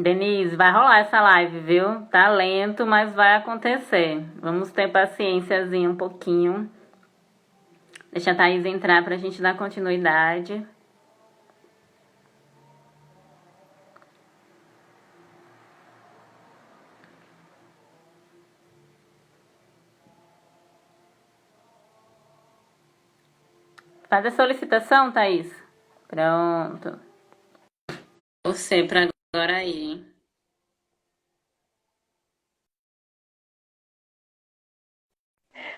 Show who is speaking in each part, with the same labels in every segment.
Speaker 1: Denise, vai rolar essa live, viu? Tá lento, mas vai acontecer. Vamos ter paciênciazinha um pouquinho. Deixa a Thaís entrar pra gente dar continuidade. Faz a solicitação, Thaís. Pronto. Você pra agora aí, hein?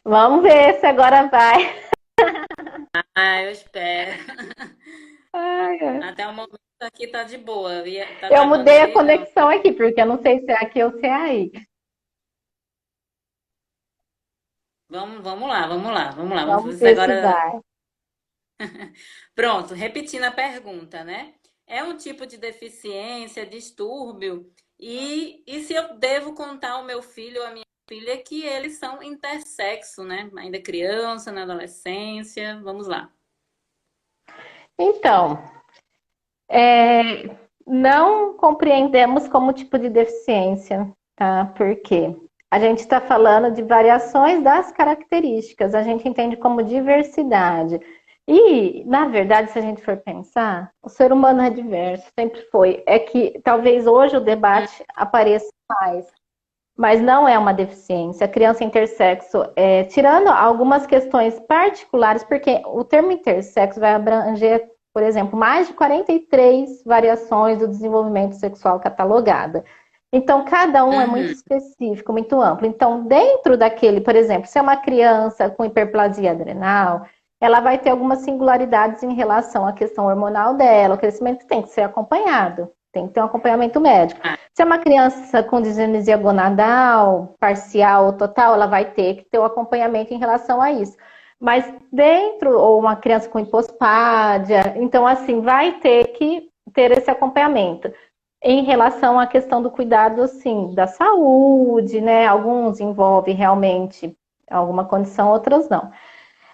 Speaker 2: Vamos ver se agora vai.
Speaker 1: Ah, eu espero.
Speaker 2: Ai, ai.
Speaker 1: Até o momento aqui tá de boa. Tá
Speaker 2: Eu
Speaker 1: travando
Speaker 2: mudei a
Speaker 1: aí, não.
Speaker 2: conexão aqui, porque eu não sei se é aqui ou se é aí.
Speaker 1: Vamos lá, vamos lá, vamos lá. Vamos
Speaker 2: Vamos
Speaker 1: ver se
Speaker 2: ver se
Speaker 1: agora.
Speaker 2: vai.
Speaker 1: Pronto, repetindo a pergunta, né? É um tipo de deficiência, distúrbio, e se eu devo contar ao meu filho ou à minha filha que eles são intersexo, né? Ainda criança, na adolescência. Vamos lá.
Speaker 2: Então, não compreendemos como tipo de deficiência, tá? Por quê? A gente está falando de variações das características, a gente entende como diversidade. E, na verdade, se a gente for pensar, o ser humano é diverso, sempre foi. É que talvez hoje o debate apareça mais, mas não é uma deficiência. A criança intersexo, tirando algumas questões particulares, porque o termo intersexo vai abranger, por exemplo, mais de 43 variações do desenvolvimento sexual catalogada. Então, cada um é muito
Speaker 1: Uhum.
Speaker 2: específico, muito amplo. Então, dentro daquele, por exemplo, se é uma criança com hiperplasia adrenal, ela vai ter algumas singularidades em relação à questão hormonal dela. O crescimento tem que ser acompanhado, tem que ter um acompanhamento médico.
Speaker 1: Ah,
Speaker 2: Se é uma criança com disgenesia gonadal, parcial ou total, ela vai ter que ter o acompanhamento em relação a isso. Mas dentro, ou uma criança com hipospádia, então assim, vai ter que ter esse acompanhamento. Em relação à questão do cuidado, assim, da saúde, né? Alguns envolvem realmente alguma condição, outros não.
Speaker 1: isso.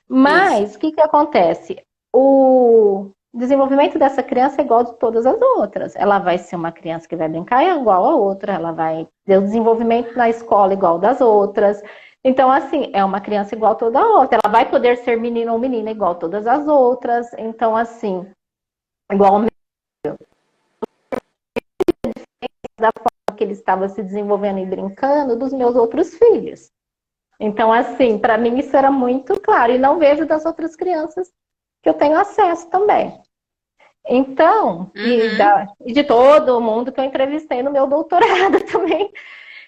Speaker 2: Mas o que acontece? O desenvolvimento dessa criança é igual de todas as outras. Ela vai ser uma criança que vai brincar igual a outra, ela vai ter o desenvolvimento na escola igual das outras. Então, assim, é uma criança igual a toda outra. Ela vai poder ser menino ou menina igual a todas as outras. Então, assim, igual da forma que ele estava se desenvolvendo e brincando dos meus outros filhos. Então, assim, para mim isso era muito claro. E não vejo das outras crianças que eu tenho acesso também. Então,
Speaker 1: Uhum.
Speaker 2: e de todo mundo que eu entrevistei no meu doutorado também.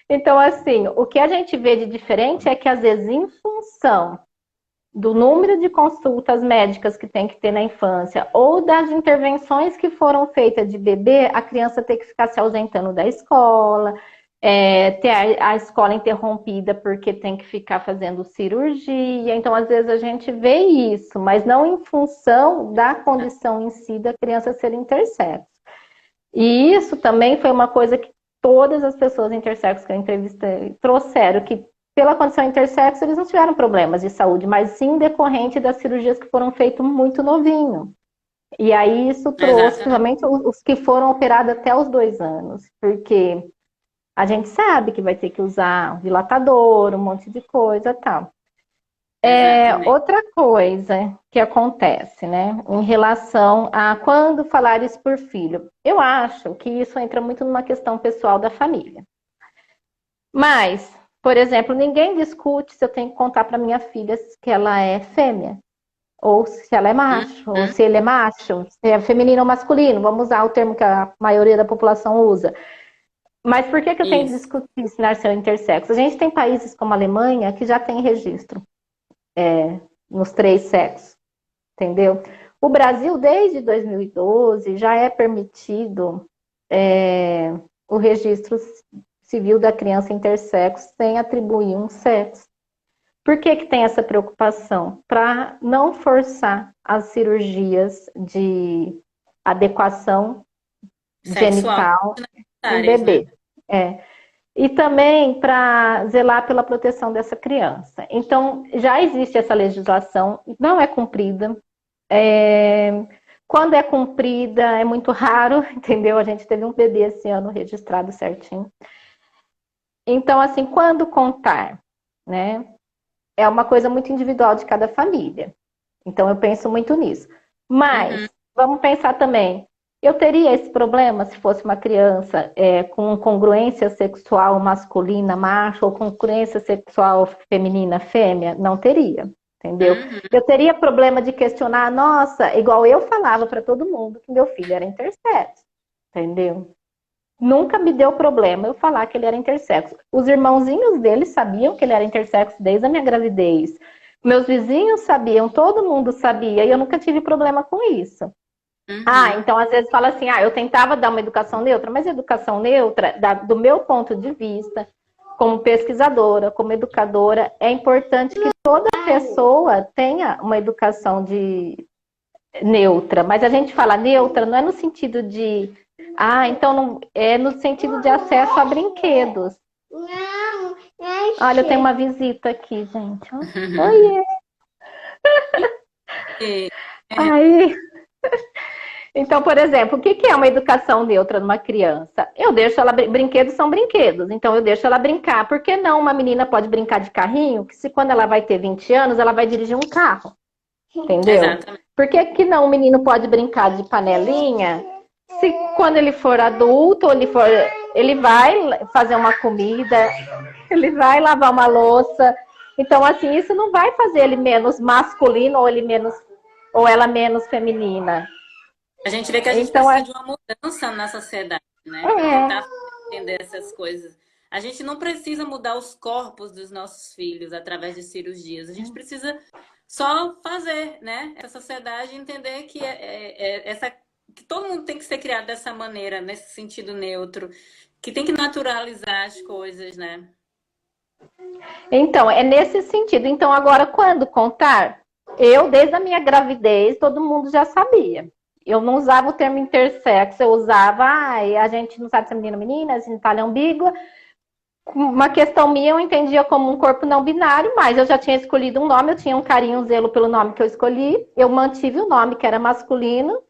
Speaker 2: Então, assim, o que a gente vê de diferente é que, às vezes, em função do número de consultas médicas que tem que ter na infância, ou das intervenções que foram feitas de bebê, a criança tem que ficar se ausentando da escola, ter a escola interrompida porque tem que ficar fazendo cirurgia. Então, às vezes, a gente vê isso, mas não em função da condição em si da criança ser intersexo. E isso também foi uma coisa que todas as pessoas intersexo que eu entrevistei trouxeram, que pela condição intersexo eles não tiveram problemas de saúde, mas sim decorrente das cirurgias que foram feitas muito novinho. E aí isso trouxe,
Speaker 1: Exatamente.
Speaker 2: principalmente os que foram operados até os 2 anos, porque a gente sabe que vai ter que usar um dilatador, um monte de coisa e tal.
Speaker 1: Exatamente.
Speaker 2: Outra coisa que acontece, né, em relação a quando falar isso por filho, eu acho que isso entra muito numa questão pessoal da família. Mas, por exemplo, ninguém discute se eu tenho que contar para minha filha que ela é fêmea, ou se ela é macho, ou
Speaker 1: Uhum.
Speaker 2: se ele é macho, se é feminino ou masculino, vamos usar o termo que a maioria da população usa. Mas por que eu tenho que
Speaker 1: Isso.
Speaker 2: discutir ensinar ser intersexo? A gente tem países como a Alemanha que já tem registro nos 3 sexos, entendeu? O Brasil, desde 2012, já é permitido o registro civil da criança intersexo sem atribuir um sexo. Por que que tem essa preocupação? Para não forçar as cirurgias de adequação
Speaker 1: Sexual
Speaker 2: genital em
Speaker 1: áreas, né?
Speaker 2: bebê. É. E também para zelar pela proteção dessa criança. Então, já existe essa legislação, não é cumprida. É, Quando é cumprida, é muito raro, entendeu? A gente teve um bebê esse ano registrado certinho. Então, assim, quando contar, né? É uma coisa muito individual de cada família. Então, eu penso muito nisso.
Speaker 1: Uhum.
Speaker 2: Mas, vamos pensar também, eu teria esse problema se fosse uma criança com congruência sexual masculina, macho, ou congruência sexual feminina, fêmea? Não teria, entendeu?
Speaker 1: Uhum.
Speaker 2: Eu teria problema de questionar, nossa, igual eu falava para todo mundo que meu filho era intersexo, entendeu? Nunca me deu problema eu falar que ele era intersexo. Os irmãozinhos dele sabiam que ele era intersexo desde a minha gravidez. Meus vizinhos sabiam, todo mundo sabia, e eu nunca tive problema com isso. Ah,
Speaker 1: Uhum.
Speaker 2: então às vezes fala assim, eu tentava dar uma educação neutra, mas educação neutra, do meu ponto de vista, como pesquisadora, como educadora, é importante que toda pessoa tenha uma educação neutra. Mas a gente fala neutra não é no sentido de então não, é no sentido de acesso a brinquedos. Não, olha, eu tenho uma visita aqui, gente. Oiê!
Speaker 1: E- é,
Speaker 2: Aí, então, por exemplo, o que é uma educação neutra numa criança? Eu deixo ela, brinquedos são brinquedos, então eu deixo ela brincar. Por que não uma menina pode brincar de carrinho, que se quando ela vai ter 20 anos, ela vai dirigir um carro, entendeu?
Speaker 1: Exatamente.
Speaker 2: Por que não o menino pode brincar de panelinha, se quando ele for adulto, ele vai fazer uma comida, ele vai lavar uma louça. Então, assim, isso não vai fazer ele menos masculino ou ela menos feminina.
Speaker 1: A gente vê que a gente
Speaker 2: Então,
Speaker 1: precisa de uma mudança na sociedade, né? Para
Speaker 2: é,
Speaker 1: tentar entender essas coisas. A gente não precisa mudar os corpos dos nossos filhos através de cirurgias. A gente precisa só fazer, né? Essa sociedade entender que que todo mundo tem que ser criado dessa maneira, nesse sentido neutro, que tem que naturalizar as coisas, né?
Speaker 2: então, é nesse sentido. Então, agora, quando contar? Desde a minha gravidez, todo mundo já sabia. Eu não usava o termo intersexo, eu usava, a gente não sabe se é menino ou menina, se genitália é ambígua. Uma questão minha, eu entendia como um corpo não binário, mas eu já tinha escolhido um nome, eu tinha um carinho, um zelo pelo nome que eu escolhi. Eu mantive o nome, que era masculino.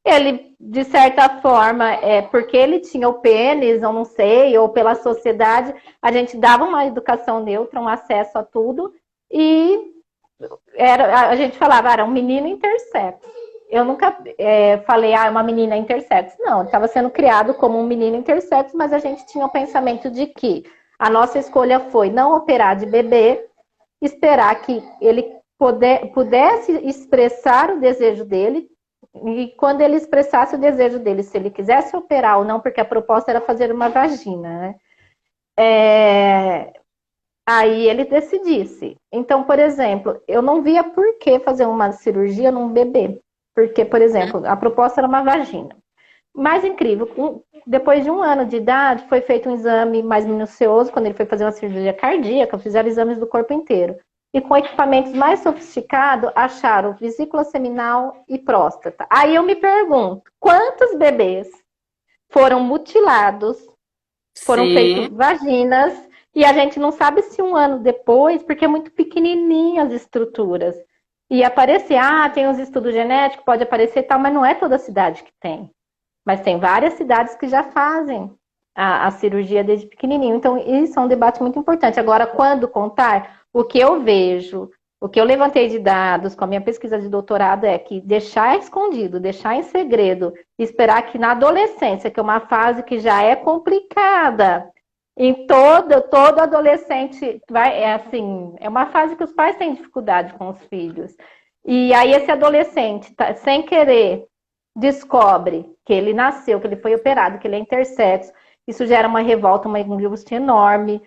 Speaker 2: Ele, de certa forma, porque ele tinha o pênis, eu não sei, ou pela sociedade, a gente dava uma educação neutra, um acesso a tudo, e a gente falava, era um menino intersexo. Eu nunca falei, é uma menina intersexo. Não, ele estava sendo criado como um menino intersexo, mas a gente tinha o pensamento de que a nossa escolha foi não operar de bebê, esperar que ele pudesse expressar o desejo dele, e quando ele expressasse o desejo dele, se ele quisesse operar ou não, porque a proposta era fazer uma vagina, né? Aí ele decidisse. Então, por exemplo, eu não via por que fazer uma cirurgia num bebê. Porque, por exemplo, a proposta era uma vagina. Mais incrível, depois de 1 ano de idade, foi feito um exame mais minucioso, quando ele foi fazer uma cirurgia cardíaca, fizeram exames do corpo inteiro. E com equipamentos mais sofisticados, acharam vesícula seminal e próstata. Aí eu me pergunto, quantos bebês foram mutilados, foram feitos
Speaker 1: Sim.
Speaker 2: vaginas, e a gente não sabe se 1 ano depois, porque é muito pequenininha as estruturas. E aparecer, tem os estudos genéticos, pode aparecer e tal, mas não é toda cidade que tem. Mas tem várias cidades que já fazem a cirurgia desde pequenininho. Então, isso é um debate muito importante. Agora, quando contar, o que eu vejo, o que eu levantei de dados com a minha pesquisa de doutorado é que deixar escondido, deixar em segredo, esperar que na adolescência, que é uma fase que já é complicada, em todo adolescente é uma fase que os pais têm dificuldade com os filhos. E aí esse adolescente, sem querer, descobre que ele nasceu, que ele foi operado, que ele é intersexo. Isso gera uma revolta, uma angústia enorme,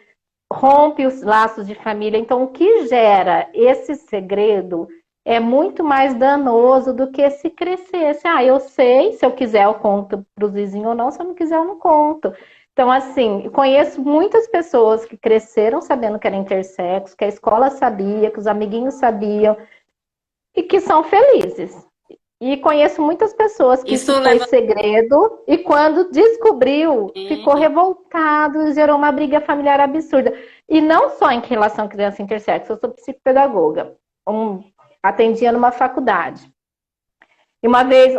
Speaker 2: rompe os laços de família. Então, o que gera esse segredo é muito mais danoso do que se crescesse. Eu sei, se eu quiser eu conto para os vizinhos ou não, se eu não quiser eu não conto. Então, assim, conheço muitas pessoas que cresceram sabendo que era intersexo, que a escola sabia, que os amiguinhos sabiam, e que são felizes. E conheço muitas pessoas que isso
Speaker 1: Isso
Speaker 2: foi
Speaker 1: leva.
Speaker 2: segredo e quando descobriu, ficou revoltado, gerou uma briga familiar absurda. E não só em relação à criança intersexo, eu sou psicopedagoga, atendia numa faculdade. E uma vez,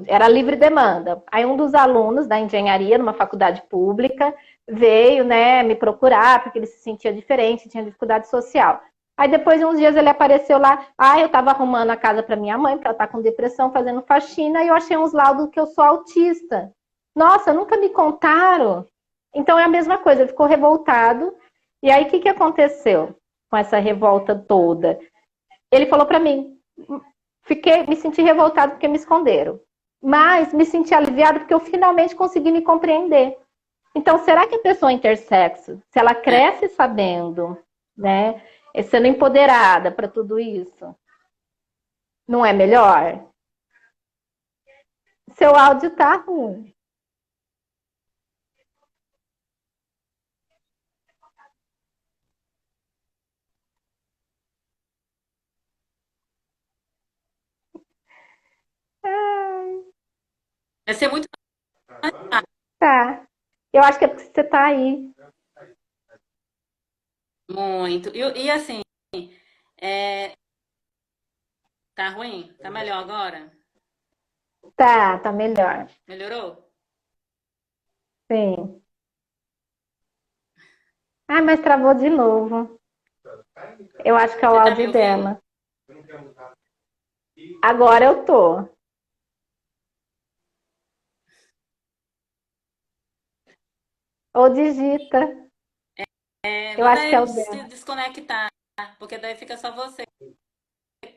Speaker 2: era livre demanda. Aí um dos alunos da engenharia, numa faculdade pública, veio, né, me procurar, porque ele se sentia diferente, tinha dificuldade social. Aí depois de uns dias ele apareceu lá, eu estava arrumando a casa para minha mãe, porque ela está com depressão, fazendo faxina, e eu achei uns laudos que eu sou autista. Nossa, nunca me contaram. Então é a mesma coisa, ele ficou revoltado. E aí o que aconteceu com essa revolta toda? Ele falou para mim, me senti revoltado porque me esconderam. Mas me senti aliviado porque eu finalmente consegui me compreender. Então, será que a pessoa intersexo, se ela cresce sabendo, né, sendo empoderada para tudo isso, não é melhor? Seu áudio tá ruim.
Speaker 1: Vai ser muito
Speaker 2: Tá. Eu acho que é porque você tá aí.
Speaker 1: muito. E assim, é, tá ruim? Tá melhor agora?
Speaker 2: Tá melhor.
Speaker 1: Melhorou?
Speaker 2: Sim. Mas travou de novo. Eu acho que é o
Speaker 1: Você tá me
Speaker 2: áudio
Speaker 1: ouvindo?
Speaker 2: dela. Agora eu tô. Ou digita. Eu
Speaker 1: Manda
Speaker 2: acho que é o
Speaker 1: ele se
Speaker 2: dela.
Speaker 1: desconectar, porque daí fica só você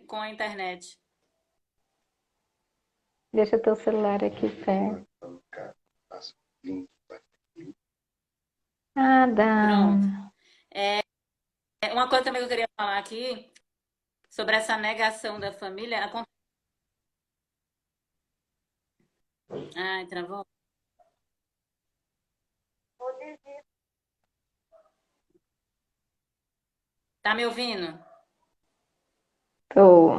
Speaker 1: com a internet.
Speaker 2: Deixa teu celular aqui perto.
Speaker 1: Pronto.
Speaker 2: Dá.
Speaker 1: Uma coisa também que eu queria falar aqui sobre essa negação da família. Ai, travou? Tá me ouvindo?
Speaker 2: Tô.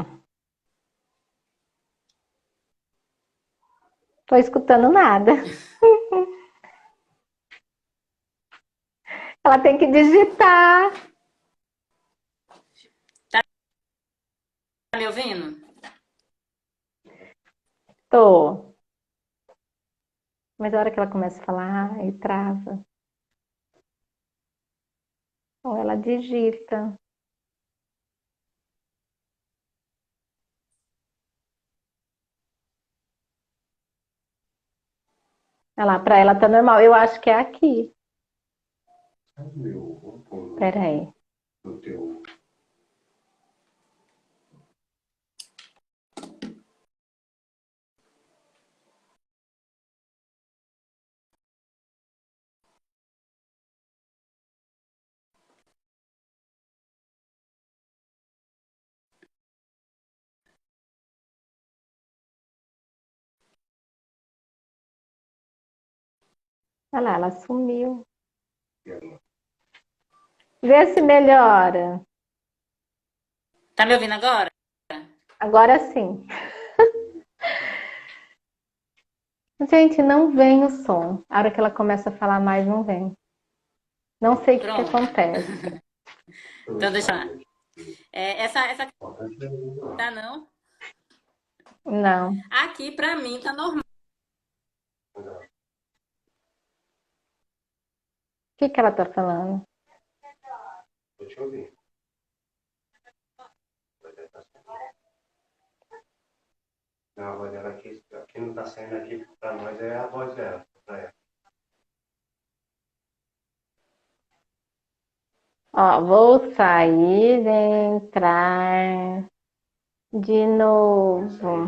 Speaker 2: Tô escutando nada. Ela tem que digitar.
Speaker 1: Tá me ouvindo?
Speaker 2: Tô. Mas a hora que ela começa a falar, aí trava. Ou ela digita. Olha lá, pra ela tá normal. Eu acho que é aqui. Pera aí. Olha lá, ela sumiu. Vê se melhora.
Speaker 1: Tá me ouvindo agora?
Speaker 2: Agora sim. Gente, não vem o som. A hora que ela começa a falar mais, não vem. Não sei o que
Speaker 1: Pronto.
Speaker 2: acontece.
Speaker 1: Então deixa lá. Essa tá não?
Speaker 2: Não.
Speaker 1: Aqui pra mim tá normal.
Speaker 2: O que ela tá falando?
Speaker 3: Não, a voz dela aqui não tá saindo aqui pra nós, é a voz dela. Pra ela.
Speaker 2: Ó, vou sair, entrar de novo.